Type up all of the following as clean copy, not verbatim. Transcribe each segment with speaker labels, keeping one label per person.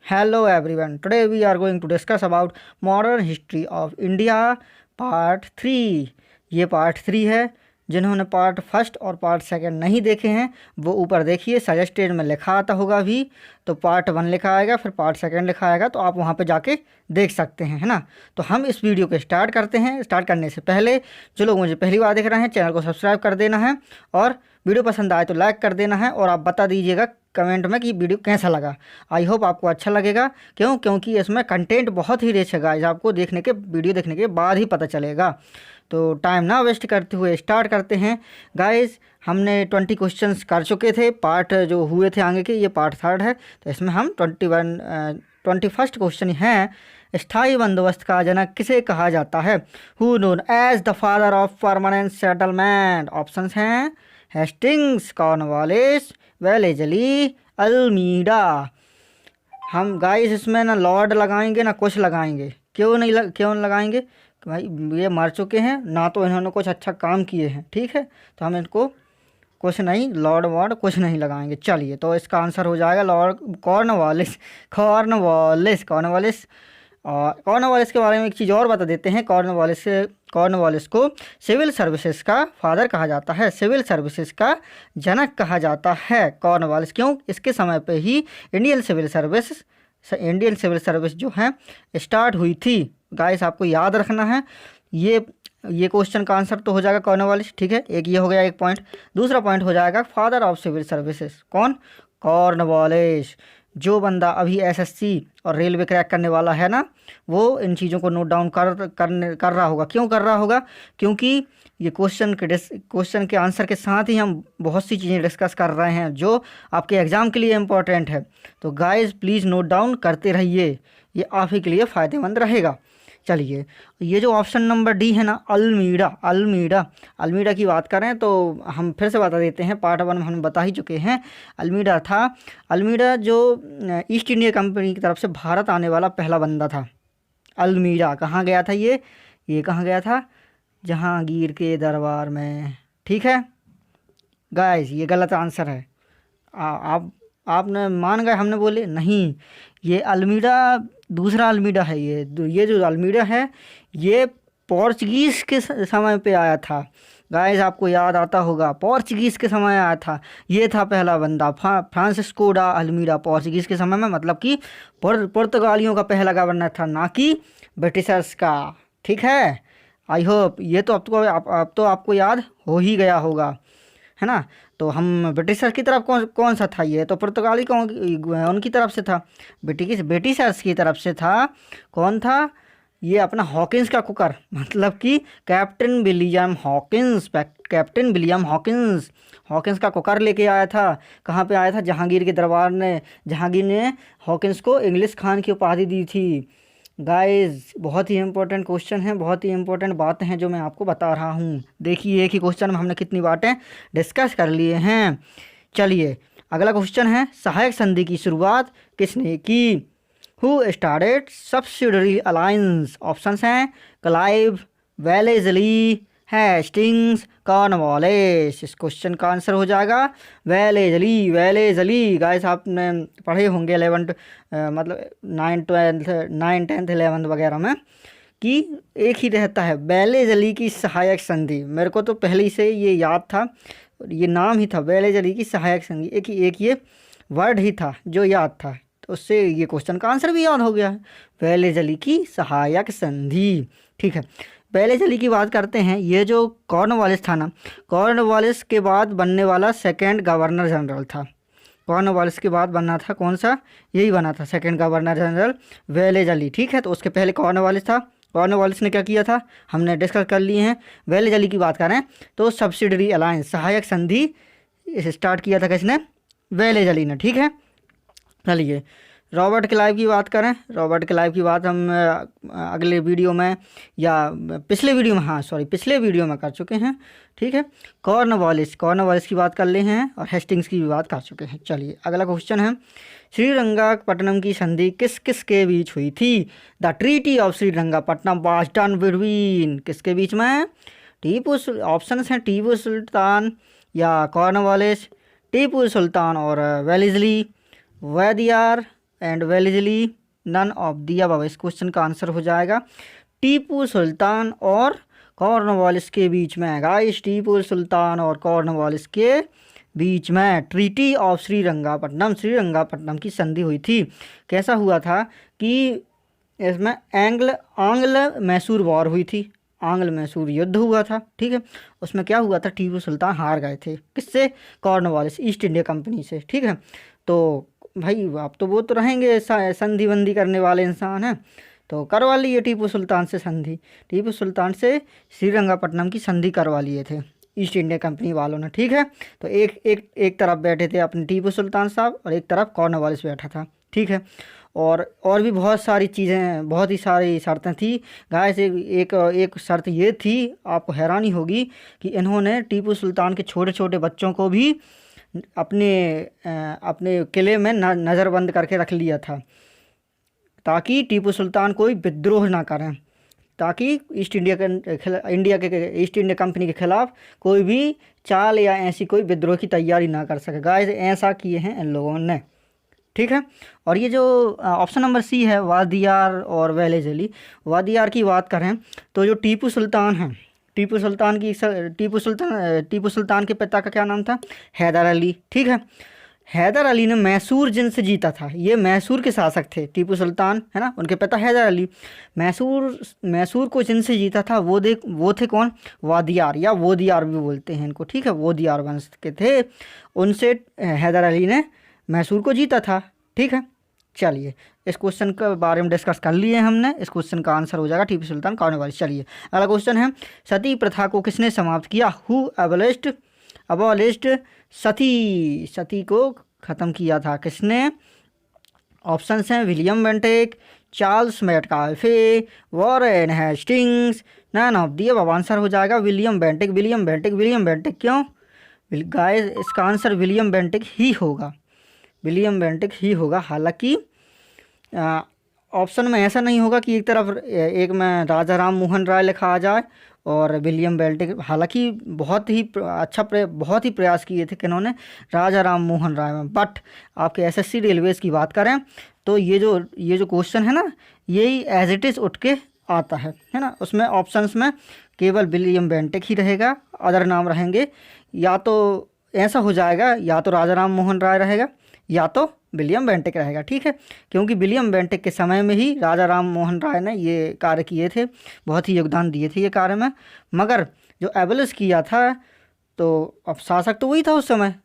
Speaker 1: Hello everyone. Today we are going to discuss about modern history of India part 3। ये part 3 है। जिन्होंने part first और part second नहीं देखे हैं वो ऊपर देखिए, सजेस्टेड में लिखा आता होगा भी। तो पार्ट 1 लिखा आएगा, फिर पार्ट सेकंड लिखा आएगा, तो आप वहाँ पे जाके देख सकते हैं, है ना। तो हम इस वीडियो को स्टार्ट करते हैं। स्टार्ट करने से पहले जो लोग मुझे पहली बार देख रहे हैं, चैनल को सब्सक्राइब कर देना है और वीडियो पसंद आए तो लाइक कर देना है। और आप बता दीजिएगा कमेंट में कि वीडियो कैसा लगा। आई होप आपको अच्छा लगेगा। क्योंकि इसमें कंटेंट बहुत ही रिच है गाइस, आपको वीडियो देखने के बाद ही पता चलेगा। तो टाइम ना वेस्ट करते हुए स्टार्ट करते हैं गाइस। हमने 20 क्वेश्चंस कर चुके थे, पार्ट जो हुए थे आगे के, ये पार्ट 3 है। तो इसमें हम 21st क्वेश्चन हैं, स्थायी बंदोबस्त का जनक किसे कहा जाता है? Who known as the father of permanent settlement? Options हैं हेस्टिंग्स, कॉर्नवालिस, वेलेजली, अल्मीडा। हम गाइस इसमें ना लॉर्ड लगाएंगे ना कुछ लगाएंगे। क्यों लगाएंगे? भाई ये मर चुके हैं ना, तो इन्होंने कुछ अच्छा काम किए हैं, ठीक है। तो हम इनको कुछ नहीं, लॉर्ड वॉर्ड कुछ नहीं लगाएंगे। चलिए, तो इसका आंसर हो जाएगा लॉर्ड कॉर्नवालिस। कॉर्नवालिस और कॉर्नवालिस के बारे में एक चीज़ और बता देते हैं। कॉर्नवालिस को सिविल सर्विसेज का फादर कहा जाता है, सिविल सर्विसेज का जनक कहा जाता है कॉर्नवालिस। क्यों? इसके समय पे ही इंडियन सिविल सर्विस जो है स्टार्ट हुई थी। गाइस आपको याद रखना है, ये क्वेश्चन का आंसर तो हो जाएगा कॉर्नवालिस, ठीक है। एक ये हो गया एक पॉइंट। दूसरा पॉइंट हो जाएगा फादर ऑफ सिविल सर्विसेज। कौन? कॉर्नवालिस। जो बंदा अभी एसएससी और रेलवे क्रैक करने वाला है ना, वो इन चीज़ों को नोट डाउन कर रहा होगा। क्यों कर रहा होगा? क्योंकि ये क्वेश्चन के आंसर के साथ ही हम बहुत सी चीज़ें डिस्कस कर रहे हैं जो आपके एग्ज़ाम के लिए इम्पोर्टेंट है। तो गाइस प्लीज़ नोट डाउन करते रहिए, ये आप ही के लिए फ़ायदेमंद रहेगा। चलिए, ये जो ऑप्शन नंबर डी है ना, अल्मीडा की बात करें तो हम फिर से बता देते हैं, पार्ट 1 में हम बता ही चुके हैं। अल्मीडा जो ईस्ट इंडिया कंपनी की तरफ से भारत आने वाला पहला बंदा था। अल्मीडा कहाँ गया था? ये कहाँ गया था? जहांगीर के दरबार में, ठीक है। गाइस ये गलत आंसर है। आपने मान गए, हमने बोले नहीं। ये अल्मीडा दूसरा अल्मीडा है। ये जो अल्मीडा है ये पोर्चुगीज़ के समय पे आया था। गाइस आपको याद आता होगा, पोर्चुगीज़ के समय आया था। ये था पहला बंदा, फ्रांसिस्को डा अल्मीडा। पोर्चुगीज़ के समय में, मतलब कि पुर्तगालियों का पहला गवर्नर था, ना कि ब्रिटिशर्स का, ठीक है। आई होप ये तो अब तो आपको याद हो ही गया होगा, है ना। तो हम ब्रिटिशर्स की तरफ कौन सा था? ये तो पुर्तगाली उनकी तरफ से था। ब्रिटिशर्स की तरफ से था। कौन था? ये अपना हॉकिंस का कुकर, मतलब कि कैप्टन विलियम हॉकिंस का कुकर लेके आया था। कहाँ पे आया था? जहांगीर के दरबार ने। जहांगीर ने हॉकिंस को इंग्लिश खान की उपाधि दी थी। गाइस बहुत ही इंपॉर्टेंट क्वेश्चन है, बहुत ही इंपॉर्टेंट बातें हैं जो मैं आपको बता रहा हूँ। देखिए एक ही क्वेश्चन में हमने कितनी बातें डिस्कस कर लिए हैं। चलिए अगला क्वेश्चन है, सहायक संधि की शुरुआत किसने की? Who started subsidiary alliance? Options हैं क्लाइव, वेलेस्ली, हेस्टिंग्स, कॉर्नवालिस। इस क्वेश्चन का आंसर हो जाएगा वेलेस्ली। गाइस आपने पढ़े होंगे 11 मतलब 9 10 11 वगैरह में कि एक ही रहता है वेलेस्ली की सहायक संधि। मेरे को तो पहले से ये याद था, ये नाम ही था वेलेस्ली की सहायक संधि। एक ये वर्ड ही था जो याद था, तो उससे ये क्वेश्चन का आंसर भी याद हो गया है, वेलेस्ली की सहायक संधि, ठीक है। वेलेस्ली की बात करते हैं। ये जो कॉर्नवालिस था ना, कॉर्नवालिस के बाद बनने वाला सेकंड गवर्नर जनरल था। कॉर्नवालिस के बाद बनना था कौन सा? यही बना था सेकंड गवर्नर जनरल वेलेस्ली, ठीक है। तो उसके पहले कॉर्नवालिस था। कॉर्नवालिस ने क्या किया था हमने डिस्कस कर लिए हैं। वेलेस्ली की बात करें तो सब्सिडरी अलायंस, सहायक संधि स्टार्ट किया था किसने? वेलेस्ली ने, ठीक है। चलिए रॉबर्ट क्लाइव की बात करें। रॉबर्ट क्लाइव की बात हम अगले वीडियो में या पिछले वीडियो में कर चुके हैं, ठीक है। कॉर्नवालिस की बात कर ले हैं और हेस्टिंग्स की भी बात कर चुके हैं। चलिए अगला क्वेश्चन है, श्रीरंगपट्टनम की संधि किस किस के बीच हुई थी? The treaty of Srirangapatna was done between, किसके बीच में? ऑप्शंस हैं टीपू सुल्तान या कॉर्नवालिस, टीपू सुल्तान और Wellesley, Wadiyar and Wellesley none of the above. इस क्वेश्चन का आंसर हो जाएगा टीपू सुल्तान और कॉर्नवालिस के बीच में। गाइस टीपू सुल्तान और कॉर्नवालिस के बीच में ट्रीटी ऑफ श्रीरंगापट्टनम की संधि हुई थी। कैसा हुआ था कि इसमें आंग्ल मैसूर वॉर हुई थी, आंग्ल मैसूर युद्ध हुआ था। ठीक है, उसमें क्या हुआ था, टीपू सुल्तान हार गए थे। किससे? कॉर्नवालिस, ईस्ट इंडिया कंपनी से। ठीक है, तो भाई आप तो वो तो रहेंगे संधि बंदी करने वाले इंसान हैं, तो करवा लिए टीपू सुल्तान से संधि। टीपू सुल्तान से श्रीरंगापट्टनम की संधि करवा लिए थे ईस्ट इंडिया कंपनी वालों ने। ठीक है, तो एक तरफ बैठे थे अपने टीपू सुल्तान साहब और एक तरफ कॉर्नवालिस बैठा था। ठीक है, और भी बहुत सारी चीज़ें, बहुत ही सारी शर्तें थी। गाइस एक शर्त ये थी, आपको हैरानी होगी कि इन्होंने टीपू सुल्तान के छोटे छोटे बच्चों को भी अपने किले में नज़रबंद करके रख लिया था, ताकि टीपू सुल्तान कोई विद्रोह ना करें, ताकि ईस्ट इंडिया कंपनी के खिलाफ कोई भी चाल या ऐसी कोई विद्रोह की तैयारी ना कर सके। गाइस ऐसा किए हैं इन लोगों ने। ठीक है, और ये जो ऑप्शन नंबर सी है, वादियार और वेलेजली। वादियार की बात करें तो जो टीपू सुल्तान हैं, टीपू सुल्तान के पिता का क्या नाम था? हैदर अली। ठीक है, हैदर अली ने मैसूर जिनसे जीता था। ये मैसूर के शासक थे टीपू सुल्तान, है ना, उनके पिता हैदर अली। मैसूर को जिनसे जीता था वो थे कौन? वादियार, या वोदियार भी बोलते हैं इनको। ठीक है, वोदियार वंश के थे, उनसे हैदर अली ने मैसूर को जीता था। ठीक है, चलिए इस क्वेश्चन के बारे में डिस्कस कर लिए हमने। इस क्वेश्चन का आंसर हो जाएगा टीपू सुल्तान कॉर्नवालिस। चलिए अगला क्वेश्चन है, सती प्रथा को किसने समाप्त किया? हु अबॉलिश्ड सती को ख़त्म किया था? किसने? ऑप्शंस हैं William Bentinck, Charles Metcalfe, Warren Hastings, none of the above. Answer हो जाएगा विलियम बेंटिक। क्यों गाइस? इसका आंसर विलियम बेंटिक ही होगा। हालांकि ऑप्शन में ऐसा नहीं होगा कि एक में राजा राम मोहन राय लिखा आ जाए और विलियम बेंटिक। हालांकि बहुत ही प्रयास किए थे किन्होंने? राजा राम मोहन राय में। बट आपके एसएससी रेलवेज की बात करें तो ये जो क्वेश्चन है ना, यही एज इट इज़ उठ के आता है ना। उसमें ऑप्शंस में केवल विलियम बेंटिक ही रहेगा, अदर नाम रहेंगे। या तो ऐसा हो जाएगा, या तो राजा राम मोहन राय रहेगा या तो विलियम बेंटिक रहेगा। ठीक है, क्योंकि विलियम बेंटिक के समय में ही राजा राम मोहन राय ने ये कार्य किए थे, बहुत ही योगदान दिए थे ये कार्य में। मगर जो एबलिश किया था, तो अब शासक तो वही था उस समय,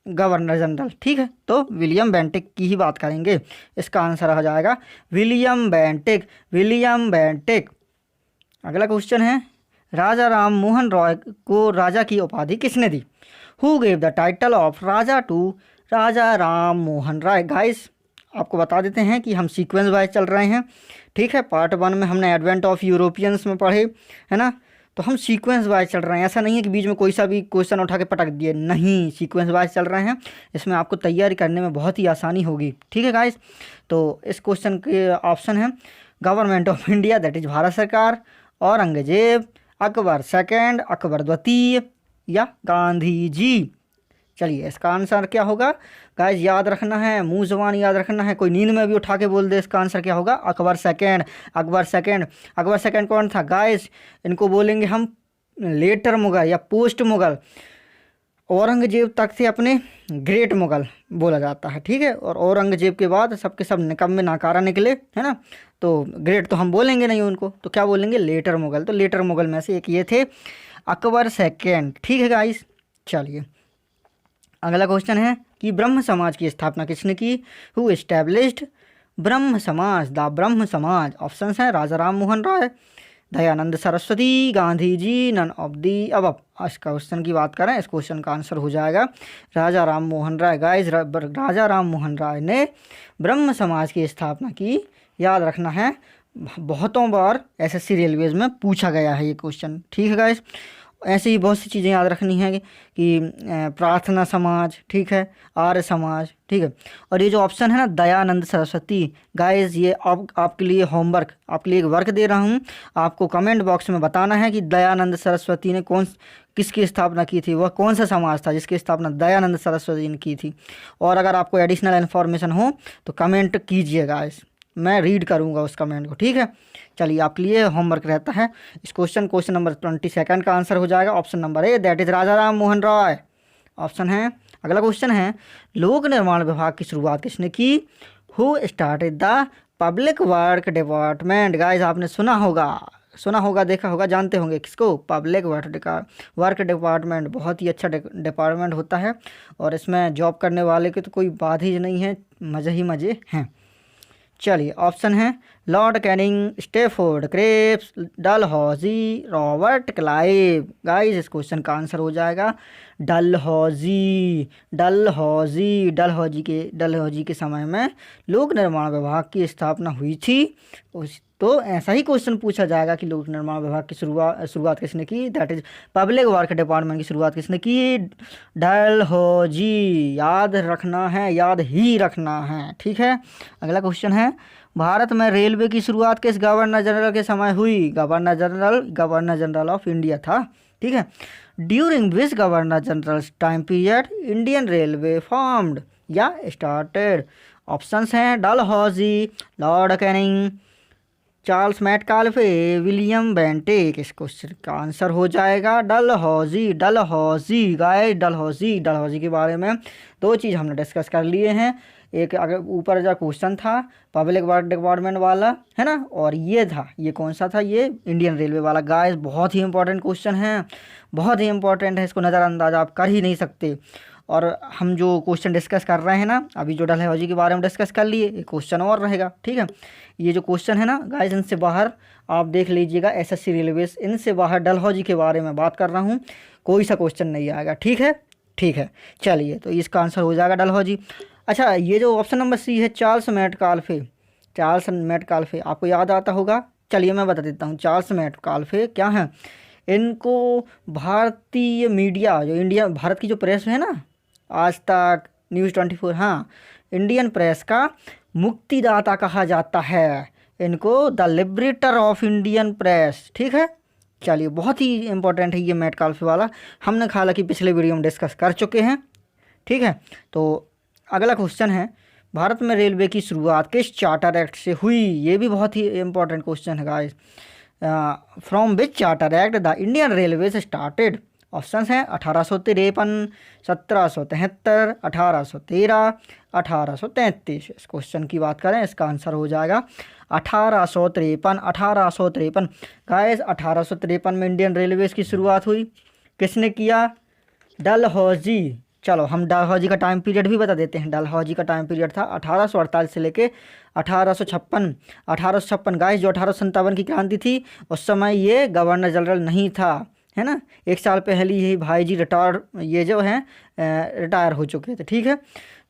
Speaker 1: गवर्नर जनरल। ठीक है, तो विलियम बेंटिक की ही बात करेंगे। इसका आंसर आ जाएगा विलियम बेंटिक। अगला क्वेश्चन है, राजा राम मोहन रॉय को राजा की उपाधि किसने दी? Who gave the title of raja to Raja Ram Mohan Roy? Guys आपको बता देते हैं कि हम सीक्वेंस वाइज चल रहे हैं। ठीक है, पार्ट 1 में हमने एडवेंट ऑफ यूरोपियंस में पढ़े, है ना, तो हम सीक्वेंस वाइज चल रहे हैं। ऐसा नहीं है कि बीच में कोई सा भी क्वेश्चन उठा के पटक दिए, नहीं, सीक्वेंस वाइज चल रहे हैं। इसमें आपको तैयारी करने में बहुत ही आसानी होगी। ठीक है गाइस, तो इस क्वेश्चन के ऑप्शन है government of India, that is Bharat सरकार, औरंगजेब, अकबर सेकेंड, अकबर द्वितीय, या गांधी जी। चलिए इसका आंसर क्या होगा गाइस? याद रखना है, मुंह ज़बान याद रखना है, कोई नींद में भी उठा के बोल दे, इसका आंसर क्या होगा? अकबर सेकेंड कौन था गाइस? इनको बोलेंगे हम लेटर मुगल या पोस्ट मुगल। औरंगजेब तक से अपने ग्रेट मुगल बोला जाता है। ठीक है, और औरंगजेब के बाद सबके सब निकम्मे नाकारा निकले, है ना, तो ग्रेट तो हम बोलेंगे नहीं उनको, तो क्या बोलेंगे? लेटर मुगल। तो लेटर मुगल में से एक ये थे, अकबर सेकेंड। ठीक है गाइस, चलिए अगला क्वेश्चन है कि ब्रह्म समाज की स्थापना किसने की? हु एस्टैब्लिश्ड ब्रह्म समाज? ऑप्शंस हैं राजा राम मोहन राय, Dayanand Saraswati, Gandhi ji, none of the above. इस क्वेश्चन की बात करें, इस क्वेश्चन का आंसर हो जाएगा राजा राम मोहन राय। गाइस राजा राम मोहन राय ने ब्रह्म समाज की स्थापना की। याद रखना है, बहुतों बार एसएससी रेलवेज में पूछा गया है ये क्वेश्चन। ठीक है गाइस, ऐसे ही बहुत सी चीज़ें याद रखनी है कि प्रार्थना समाज, ठीक है, आर्य समाज, ठीक है। और ये जो ऑप्शन है ना दयानंद सरस्वती, गाइस ये आपके लिए होमवर्क, आपके लिए एक वर्क दे रहा हूँ। आपको कमेंट बॉक्स में बताना है कि दयानंद सरस्वती ने किसकी स्थापना की थी, वह कौन सा समाज था जिसकी स्थापना दयानंद सरस्वती ने की थी। और अगर आपको एडिशनल इन्फॉर्मेशन हो तो कमेंट कीजिएगा, मैं रीड करूँगा उस कमेंट को, ठीक है। चलिए आपके लिए होमवर्क रहता है इस क्वेश्चन नंबर 22 का आंसर हो जाएगा option number A, that is Raja Ram Mohan Roy option है। अगला क्वेश्चन है, लोक निर्माण विभाग की शुरुआत किसने की? Who started the public work department? Guys आपने सुना होगा, देखा होगा, जानते होंगे किसको? पब्लिक वर्क डिपार्टमेंट बहुत ही अच्छा डिपार्टमेंट होता है और इसमें जॉब करने वाले की तो कोई बात ही नहीं है, मज़े ही मज़े हैं। चलिए ऑप्शन है Lord Canning, Stafford Cripps, Dalhousie, Robert Clive. Guys इस क्वेश्चन का आंसर हो जाएगा डलहौजी। डलहौजी के समय में लोक निर्माण विभाग की स्थापना हुई थी। तो ऐसा ही क्वेश्चन पूछा जाएगा कि लोक निर्माण विभाग की शुरुआत किसने की? That is public work department की शुरुआत किसने की? डलहौजी। याद रखना है, याद ही रखना है, ठीक है। अगला क्वेश्चन है, भारत में रेलवे की शुरुआत किस गवर्नर जनरल के समय हुई? गवर्नर जनरल ऑफ इंडिया था, ठीक है। During which governor general time period Indian railway formed या स्टार्टेड? ऑप्शंस हैं Dalhousie, Lord Canning, Charles Metcalfe, William Bentinck. इस क्वेश्चन का आंसर हो जाएगा डलहौजी। डलहौजी के बारे में दो चीज़ हमने डिस्कस कर लिए हैं। एक अगर ऊपर जो क्वेश्चन था पब्लिक वर्क डिपार्टमेंट वाला है ना, और ये कौन सा था? ये इंडियन रेलवे वाला। गाइस बहुत ही इंपॉर्टेंट क्वेश्चन है, बहुत ही इंपॉर्टेंट है, इसको नज़रअंदाज आप कर ही नहीं सकते। और हम जो क्वेश्चन डिस्कस कर रहे हैं ना, अभी जो डलहौजी के बारे में डिस्कस कर लिए, एक क्वेश्चन और रहेगा, ठीक है। ये जो क्वेश्चन है ना गाइस, इनसे बाहर आप देख लीजिएगा, एसएससी रेलवेज, इनसे बाहर डलहौजी के बारे में बात कर रहा हूँ, कोई सा क्वेश्चन नहीं आएगा, ठीक है। चलिए तो इसका आंसर हो जाएगा डलहौजी। अच्छा, ये जो ऑप्शन नंबर सी है चार्ल्स मेटकाल्फे, आपको याद आता होगा। चलिए मैं बता देता हूँ चार्ल्स मेटकाल्फे क्या है। इनको भारतीय मीडिया, जो भारत की जो प्रेस है ना, आज तक, न्यूज़ 24, हाँ, इंडियन प्रेस का मुक्तिदाता कहा जाता है इनको, the liberator of Indian press, ठीक है। चलिए बहुत ही इंपॉर्टेंट है ये मेटकाल्फे वाला, हमने हालांकि पिछले वीडियो में डिस्कस कर चुके हैं, ठीक है। तो अगला क्वेश्चन है, भारत में रेलवे की शुरुआत किस चार्टर एक्ट से हुई? ये भी बहुत ही इंपॉर्टेंट क्वेश्चन है guys. From which charter act the Indian railways started? Options हैं 1853, 1773, 1813, 1833। इस क्वेश्चन की बात करें, इसका आंसर हो जाएगा 1853। गाइस 1853 में इंडियन रेलवेज की शुरुआत हुई। किसने किया? डलहौजी। चलो हम डलहौजी का टाइम पीरियड भी बता देते हैं। डलहौजी का टाइम पीरियड था 1848 से लेके 1856। गाइस जो 1857 की क्रांति थी, उस समय ये गवर्नर जनरल नहीं था, है ना। एक साल पहले यही भाई जी रिटायर हो चुके थे, ठीक है।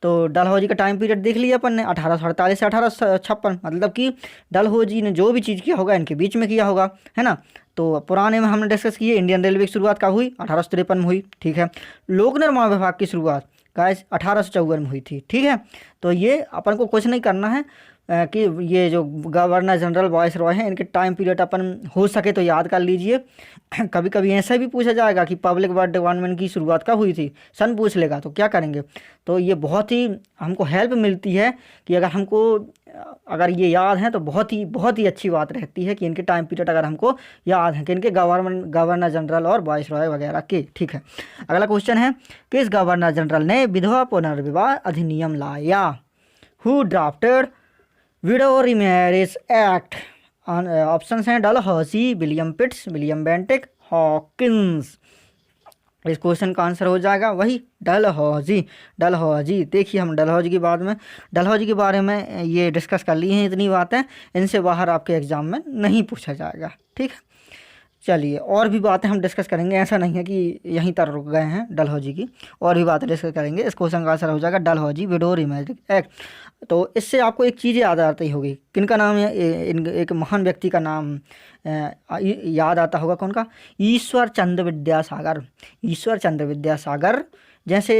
Speaker 1: तो डलहौजी का टाइम पीरियड देख लिया अपन ने, 1848 से 1856, मतलब कि डलहौजी ने जो भी चीज़ किया होगा इनके बीच में किया होगा, है ना। तो पुराने में हमने डिस्कस किए, इंडियन रेलवे की शुरुआत कब हुई? 1853 में हुई, ठीक है। लोक निर्माण विभाग की शुरुआत गाइस 1854 में हुई थी, ठीक है। तो ये अपन को कुछ नहीं करना है कि ये जो गवर्नर जनरल वाइस रॉय हैं, इनके टाइम पीरियड अपन हो सके तो याद कर लीजिए। कभी कभी ऐसा भी पूछा जाएगा कि पब्लिक वर्क डिपार्टमेंट की शुरुआत कब हुई थी, सन पूछ लेगा, तो क्या करेंगे? तो ये बहुत ही हमको हेल्प मिलती है कि अगर ये याद है तो बहुत ही अच्छी बात रहती है कि इनके टाइम पीरियड अगर हमको याद है कि इनके गवर्नर जनरल और वाइस रॉय वगैरह के, ठीक है। अगला क्वेश्चन है, किस गवर्नर जनरल ने विधवा पुनर्विवाह अधिनियम लाया? Who drafted widow remarriage act? Options हैं Dalhousie, William Pitts, William Bentinck, Hawkins. इस क्वेश्चन का आंसर हो जाएगा वही डलहौजी। देखिए हम डलहौजी के बारे में ये डिस्कस कर ली हैं, इतनी बातें, इनसे बाहर आपके एग्जाम में नहीं पूछा जाएगा, ठीक है। चलिए और भी बातें हम डिस्कस करेंगे, ऐसा नहीं है कि यहीं तक रुक गए हैं डलहौजी की, और भी बातें डिस्कस करेंगे। इस क्वेश्चन का आंसर हो जाएगा डलहौजी विडोर इमेजिक एक्ट। तो इससे आपको एक चीज़ याद आती होगी, किनका नाम है, एक महान व्यक्ति का नाम याद आता होगा, कौन का? ईश्वर चंद्र विद्यासागर। ईश्वर चंद्र विद्यासागर। जैसे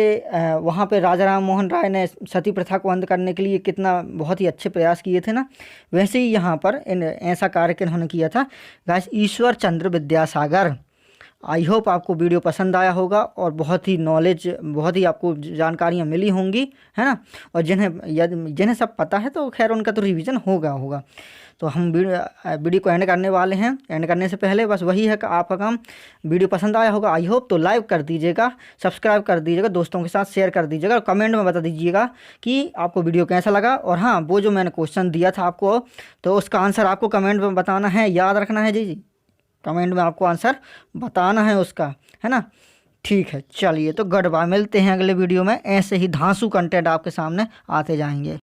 Speaker 1: वहाँ पे राजा राम मोहन राय ने सती प्रथा को अंत करने के लिए कितना बहुत ही अच्छे प्रयास किए थे ना, वैसे ही यहाँ पर ऐसा कार्य इन्होंने किया था guys, Ishwar Chandra Vidyasagar. I hope आपको वीडियो पसंद आया होगा और बहुत ही नॉलेज, बहुत ही आपको जानकारियाँ मिली होंगी, है ना। और जिन्हें सब पता है तो खैर उनका तो रिवीजन होगा। तो हम वीडियो को एंड करने वाले हैं। एंड करने से पहले बस वही है कि आपका काम, वीडियो पसंद आया होगा आई होप, तो लाइक कर दीजिएगा, सब्सक्राइब कर दीजिएगा, दोस्तों के साथ शेयर कर दीजिएगा और कमेंट में बता दीजिएगा कि आपको वीडियो कैसा लगा। और हाँ, वो जो मैंने क्वेश्चन दिया था आपको, तो उसका आंसर आपको कमेंट में बताना है, याद रखना है जी। कमेंट में आपको आंसर बताना है उसका, है ना। ठीक है, चलिए तो गुड बाय, मिलते हैं अगले वीडियो में। ऐसे ही धांसू कंटेंट आपके सामने आते जाएंगे।